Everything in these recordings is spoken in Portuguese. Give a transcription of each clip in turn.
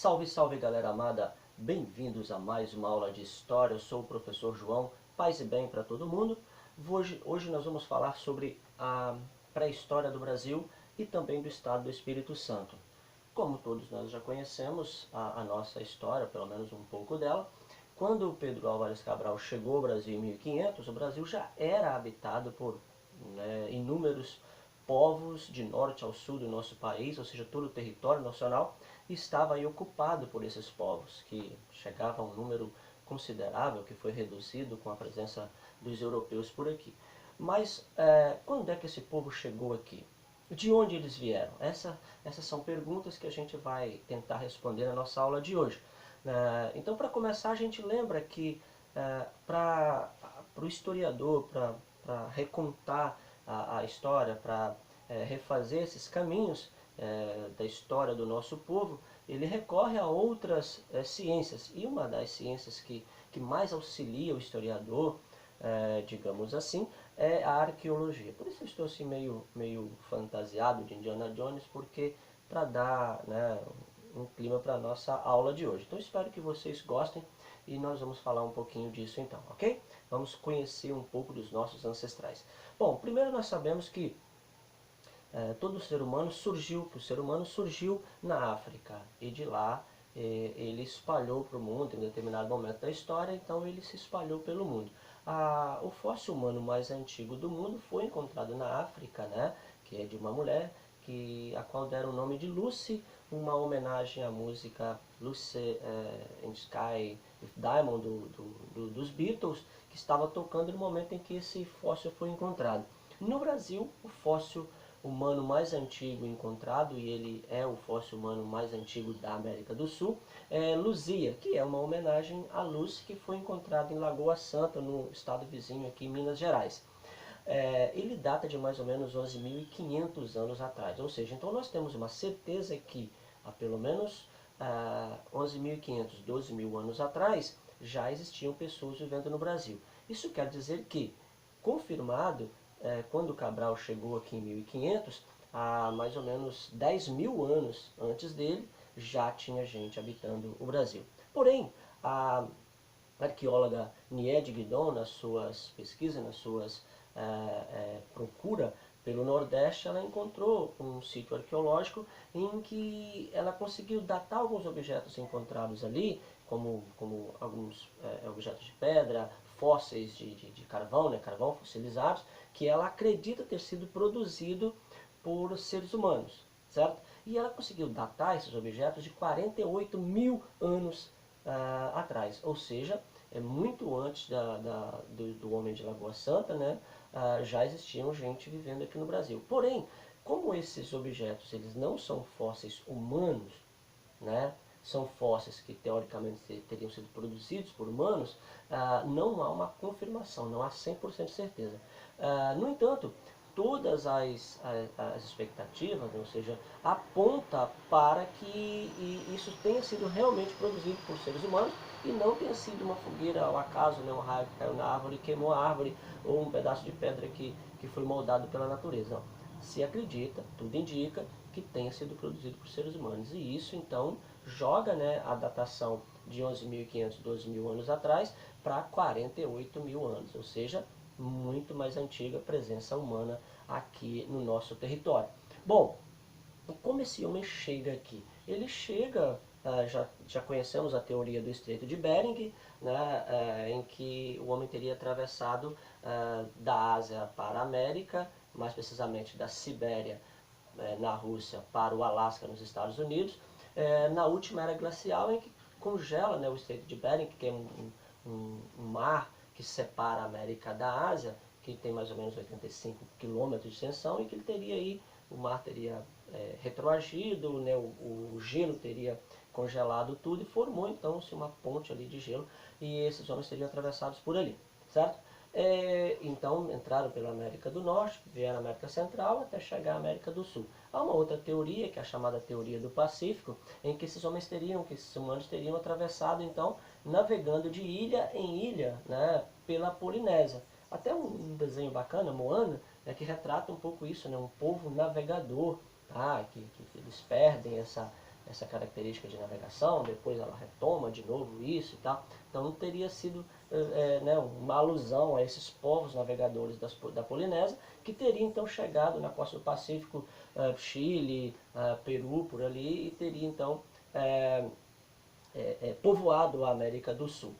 Salve, salve galera amada, bem-vindos a mais uma aula de História. Eu sou o professor João, paz e bem para todo mundo. Hoje nós vamos falar sobre a pré-história do Brasil e também do estado do Espírito Santo. Como todos nós já conhecemos a nossa história, pelo menos um pouco dela, quando Pedro Álvares Cabral chegou ao Brasil em 1500, o Brasil já era habitado por inúmeros povos de norte ao sul do nosso país, ou seja, todo o território nacional estava aí ocupado por esses povos, que chegavam a um número considerável, que foi reduzido com a presença dos europeus por aqui. Mas quando é que esse povo chegou aqui? De onde eles vieram? Essas são perguntas que a gente vai tentar responder na nossa aula de hoje. Então, para começar, a gente lembra que para o historiador, para recontar a história, para refazer esses caminhos da história do nosso povo, ele recorre a outras ciências. E uma das ciências que mais auxilia o historiador, digamos assim, é a arqueologia. Por isso eu estou assim meio fantasiado de Indiana Jones, porque para dar um clima para a nossa aula de hoje. Então espero que vocês gostem e nós vamos falar um pouquinho disso então, ok? Vamos conhecer um pouco dos nossos ancestrais. Bom, primeiro nós sabemos que todo ser humano surgiu na África e de lá ele espalhou para o mundo em determinado momento da história, então ele se espalhou pelo mundo. O fóssil humano mais antigo do mundo foi encontrado na África, né, que é de uma mulher a qual deram o nome de Lucy, uma homenagem à música Lucy in the Sky with Diamond dos Beatles, que estava tocando no momento em que esse fóssil foi encontrado. No Brasil, o fóssil humano mais antigo encontrado, e ele é o fóssil humano mais antigo da América do Sul, é Luzia, que é uma homenagem à Lucy, que foi encontrado em Lagoa Santa, no estado vizinho aqui em Minas Gerais. Ele data de mais ou menos 11.500 anos atrás, ou seja, então nós temos uma certeza que há pelo menos 11.500, 12.000 anos atrás, já existiam pessoas vivendo no Brasil. Isso quer dizer que, confirmado, quando Cabral chegou aqui em 1500, há mais ou menos 10.000 anos antes dele, já tinha gente habitando o Brasil. Porém, a arqueóloga Niede Guidon, nas suas pesquisas, nas suas procuras pelo Nordeste, ela encontrou um sítio arqueológico em que ela conseguiu datar alguns objetos encontrados ali, como alguns objetos de pedra, fósseis de carvão, carvão fossilizados, que ela acredita ter sido produzido por seres humanos, certo? E ela conseguiu datar esses objetos de 48.000 anos atrás, ou seja, muito antes do homem de Lagoa Santa, né, já existiam gente vivendo aqui no Brasil. Porém, como esses objetos eles não são fósseis humanos, né, são fósseis que teoricamente teriam sido produzidos por humanos, não há uma confirmação, não há 100% de certeza. No entanto, todas as expectativas, ou seja, aponta para que isso tenha sido realmente produzido por seres humanos e não tenha sido uma fogueira ao acaso, um raio que caiu na árvore e queimou a árvore, ou um pedaço de pedra que foi moldado pela natureza. Não. Se acredita, tudo indica, que tenha sido produzido por seres humanos. E isso, então, joga a datação de 11.500, 12.000 anos atrás para 48.000 anos, ou seja, muito mais antiga presença humana aqui no nosso território. Bom, como esse homem chega aqui? Ele chega, já conhecemos a teoria do Estreito de Bering, né, em que o homem teria atravessado da Ásia para a América, mais precisamente da Sibéria na Rússia para o Alasca nos Estados Unidos, na última era glacial em que congela o Estreito de Bering, que é um mar que separa a América da Ásia, que tem mais ou menos 85 quilômetros de extensão, e que ele teria aí, o mar teria retroagido, o gelo teria congelado tudo e formou então-se uma ponte ali de gelo e esses homens seriam atravessados por ali, certo? Então entraram pela América do Norte, vieram à América Central até chegar à América do Sul. Há uma outra teoria, que é a chamada teoria do Pacífico, em que esses humanos teriam atravessado então, navegando de ilha em ilha, né, pela Polinésia. Até um desenho bacana, Moana, que retrata um pouco isso, um povo navegador, que eles perdem essa característica de navegação, depois ela retoma de novo isso e tal. Então não teria sido né, uma alusão a esses povos navegadores da Polinésia, que teriam então chegado na costa do Pacífico, Chile, Peru, por ali, e teria então povoado a América do Sul.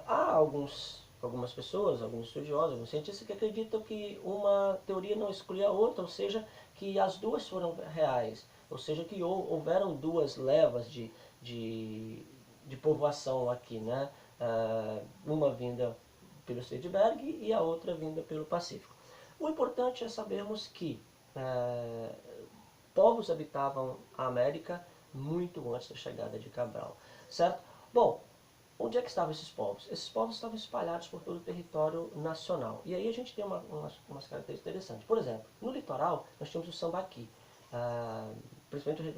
Há algumas pessoas, alguns estudiosos, alguns cientistas que acreditam que uma teoria não exclui a outra, ou seja, que as duas foram reais, ou seja, que houveram duas levas de povoação aqui, né? Uma vinda pelo Estreito de Bering e a outra vinda pelo Pacífico. O importante é sabermos que povos habitavam a América muito antes da chegada de Cabral, certo? Bom, onde é que estavam esses povos? Esses povos estavam espalhados por todo o território nacional. E aí a gente tem umas características interessantes. Por exemplo, no litoral nós temos o sambaqui, principalmente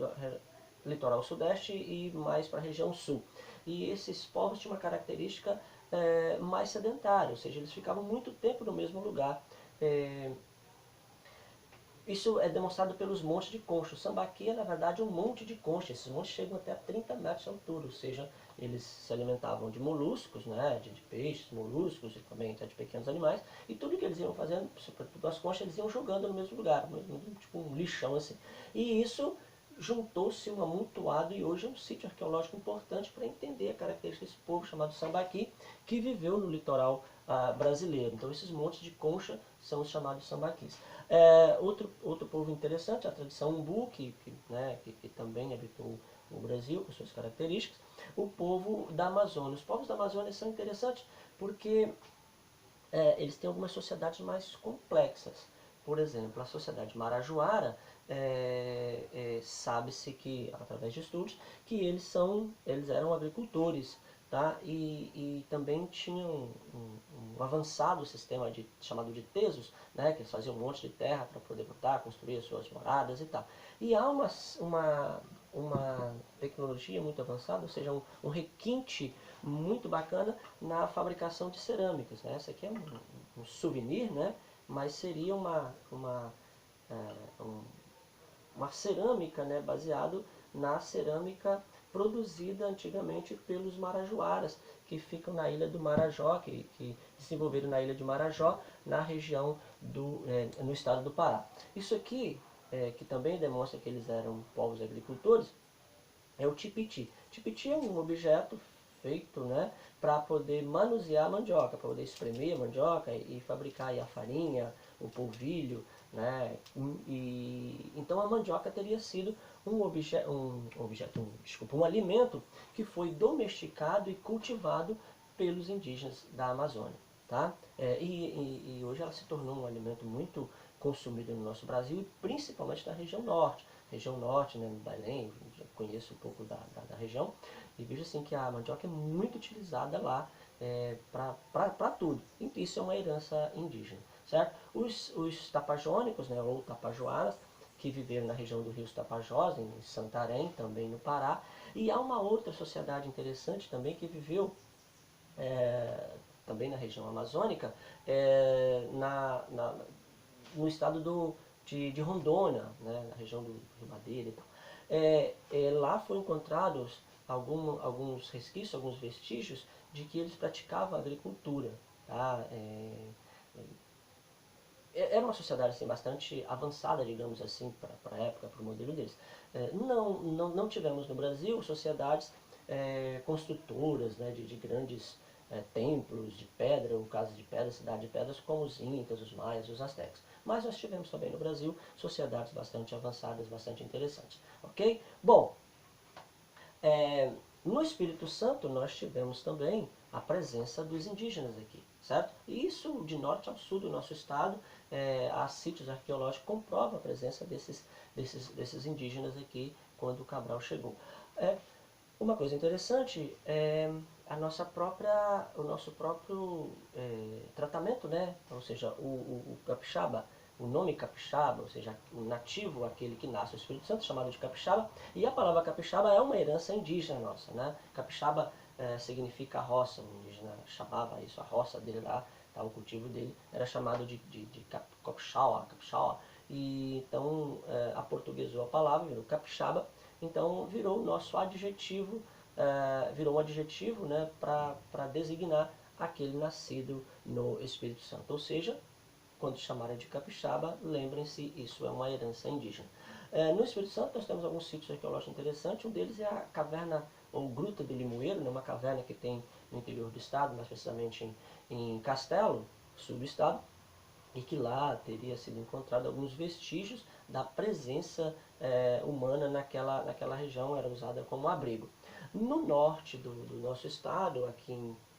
o litoral sudeste e mais para a região sul. E esses povos tinham uma característica mais sedentária, ou seja, eles ficavam muito tempo no mesmo lugar. Isso é demonstrado pelos montes de concha. O sambaqui é, na verdade, um monte de concha. Esses montes chegam até 30 metros de altura, ou seja, eles se alimentavam de moluscos, né, de peixes, moluscos e também até de pequenos animais. E tudo que eles iam fazendo, sobretudo as conchas, eles iam jogando no mesmo lugar, tipo um lixão assim. E isso juntou-se um amontoado e hoje é um sítio arqueológico importante para entender a característica desse povo chamado sambaqui, que viveu no litoral brasileiro. Então esses montes de concha são os chamados sambaquis. Outro povo interessante é a tradição umbu, que também habitou o Brasil com suas características. O povo da Amazônia. Os povos da Amazônia são interessantes porque eles têm algumas sociedades mais complexas. Por exemplo, a sociedade marajoara, sabe-se que, através de estudos, que eles eram agricultores, tá? E também tinham um avançado sistema chamado de tesos, né? Que eles faziam um monte de terra para poder botar, construir as suas moradas e tal. E há uma tecnologia muito avançada, ou seja, um requinte muito bacana na fabricação de cerâmicas, né? Essa aqui é um souvenir, né? Mas seria uma cerâmica, né? Baseado na cerâmica produzida antigamente pelos marajoaras, que ficam na ilha do Marajó, que desenvolveram na ilha de Marajó, na região no estado do Pará. Isso aqui, que também demonstra que eles eram povos agricultores, é o tipiti. Tipiti é um objeto feito, né, para poder manusear a mandioca, para poder espremer a mandioca e fabricar aí a farinha, o polvilho, né? Então a mandioca teria sido um alimento que foi domesticado e cultivado pelos indígenas da Amazônia, tá? E hoje ela se tornou um alimento muito consumido no nosso Brasil, principalmente na região norte. Região norte, né, no Belém, já conheço um pouco da região, e vejo assim que a mandioca é muito utilizada lá para tudo. E isso é uma herança indígena, certo? Os tapajônicos, né, ou tapajoaras, que viveram na região do Rio Tapajós, em Santarém, também no Pará. E há uma outra sociedade interessante também que viveu também na região amazônica, no estado de Rondônia, né, na região do Rio Madeira e tal. Lá foram encontrados alguns resquícios, alguns vestígios de que eles praticavam agricultura. Tá? Era uma sociedade assim, bastante avançada, digamos assim, para a época, para o modelo deles. Não tivemos no Brasil sociedades construtoras, né, de grandes templos de pedra, ou casas de pedra, cidade de pedras, como os incas, os maias, os astecas. Mas nós tivemos também no Brasil sociedades bastante avançadas, bastante interessantes. Ok? Bom, no Espírito Santo nós tivemos também a presença dos indígenas aqui, certo? E isso de norte ao sul do nosso estado, há sítios arqueológicos que comprovam a presença desses indígenas aqui quando Cabral chegou. Uma coisa interessante é o nosso próprio tratamento, né? Ou seja, o capixaba, o nome capixaba, ou seja, o nativo, aquele que nasce no Espírito Santo, chamado de capixaba, e a palavra capixaba é uma herança indígena nossa, né? Capixaba significa roça, o indígena chamava isso, a roça dele lá, tá, o cultivo dele era chamado de capixaba, e então aportuguesou a palavra, virou capixaba, então virou o nosso adjetivo, virou um adjetivo, né, para designar aquele nascido no Espírito Santo. Ou seja, quando chamarem de capixaba, lembrem-se, isso é uma herança indígena. No Espírito Santo nós temos alguns sítios arqueológicos interessantes, um deles é a caverna ou Gruta do Limoeiro, né, uma caverna que tem no interior do estado, mais precisamente em Castelo, sul do estado, e que lá teria sido encontrado alguns vestígios da presença humana naquela região, era usada como abrigo. No norte do nosso estado,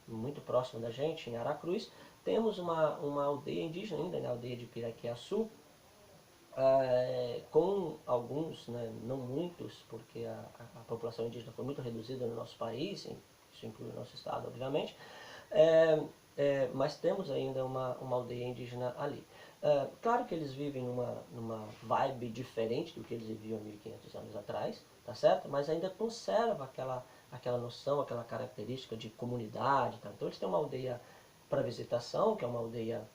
muito próximo da gente, em Aracruz, temos uma aldeia indígena ainda, né, a aldeia de Piraquiaçu, com alguns, né, não muitos, porque a população indígena foi muito reduzida no nosso país, isso inclui o nosso estado, obviamente, mas temos ainda uma aldeia indígena ali. Claro que eles vivem numa vibe diferente do que eles viviam 1500 anos atrás, tá certo? Mas ainda conserva aquela noção, aquela característica de comunidade, tá? Então eles têm uma aldeia para visitação, que é uma aldeia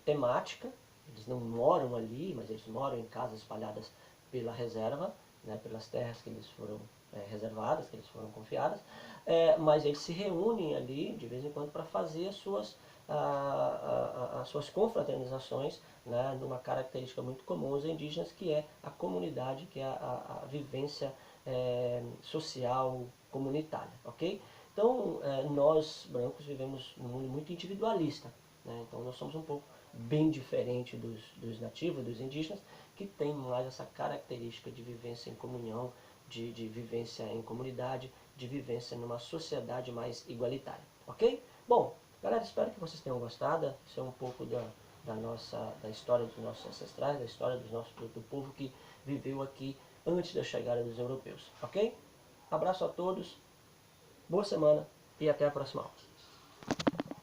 temática. Eles não moram ali, mas eles moram em casas espalhadas pela reserva, né, pelas terras que eles foram reservadas, que eles foram confiadas, mas eles se reúnem ali de vez em quando para fazer as suas confraternizações, né, numa característica muito comum aos indígenas, que é a comunidade, que é a vivência social comunitária, ok? Então, nós brancos vivemos num mundo muito individualista, né? Então nós somos um pouco bem diferente dos nativos, dos indígenas, que tem mais essa característica de vivência em comunhão, de vivência em comunidade, de vivência numa sociedade mais igualitária, ok? Bom, galera, espero que vocês tenham gostado. Isso é um pouco da história dos nossos ancestrais, da história do povo que viveu aqui antes da chegada dos europeus, ok? Abraço a todos, boa semana e até a próxima aula.